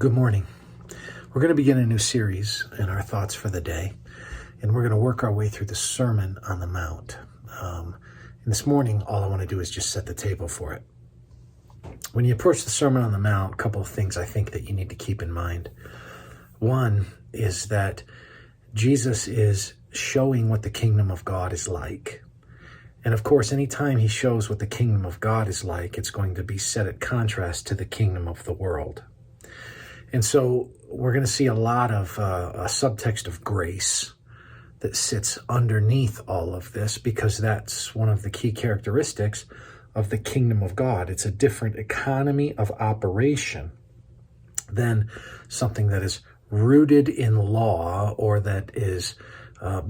Good morning. We're going to begin a new series in our thoughts for the day, and we're going to work our way through the Sermon on the Mount. And this morning, all I want to do is just set the table for it. When you approach the Sermon on the Mount, a couple of things I think that you need to keep in mind. One is that Jesus is showing what the kingdom of God is like. And of course, anytime he shows what the kingdom of God is like, it's going to be set at contrast to the kingdom of the world. And so we're going to see a lot of a subtext of grace that sits underneath all of this, because that's one of the key characteristics of the kingdom of God. It's a different economy of operation than something that is rooted in law or that is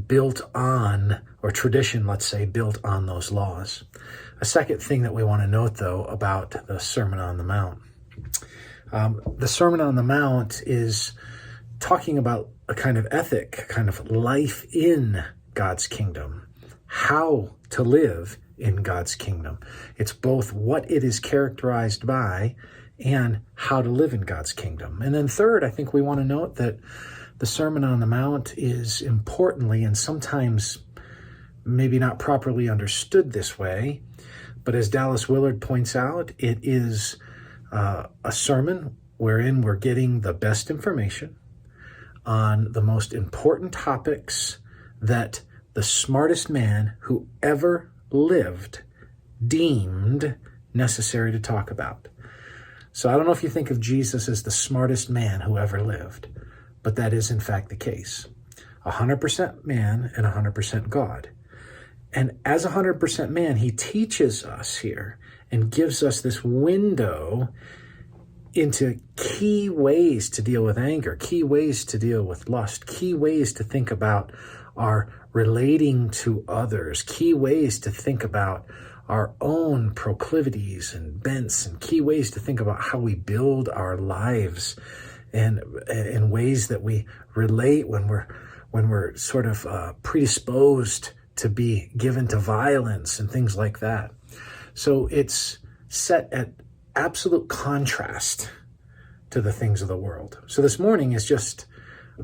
built on, or tradition, let's say, built on those laws. A second thing that we want to note, though, about the Sermon on the Mount. The Sermon on the Mount is talking about a kind of ethic, kind of life in God's kingdom, how to live in God's kingdom. It's both what it is characterized by and how to live in God's kingdom. And then third, I think we want to note that the Sermon on the Mount is importantly, and sometimes maybe not properly understood this way, but as Dallas Willard points out, it is a sermon wherein we're getting the best information on the most important topics that the smartest man who ever lived deemed necessary to talk about. So I don't know if you think of Jesus as the smartest man who ever lived, but that is in fact the case. 100% man and 100% God. And as 100% man, he teaches us here and gives us this window into key ways to deal with anger, key ways to deal with lust, key ways to think about our relating to others, key ways to think about our own proclivities and bents, and key ways to think about how we build our lives, and in ways that we relate when we're sort of predisposed to be given to violence and things like that. So it's set at absolute contrast to the things of the world. So this morning is just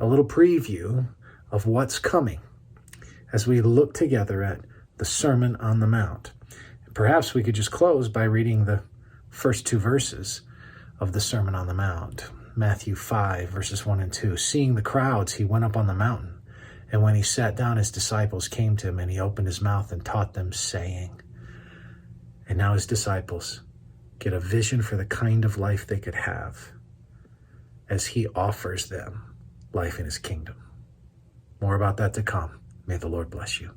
a little preview of what's coming as we look together at the Sermon on the Mount. Perhaps we could just close by reading the first two verses of the Sermon on the Mount. Matthew 5, verses 1 and 2. Seeing the crowds, he went up on the mountain. And when he sat down, his disciples came to him, and he opened his mouth and taught them, saying. And now his disciples get a vision for the kind of life they could have as he offers them life in his kingdom. More about that to come. May the Lord bless you.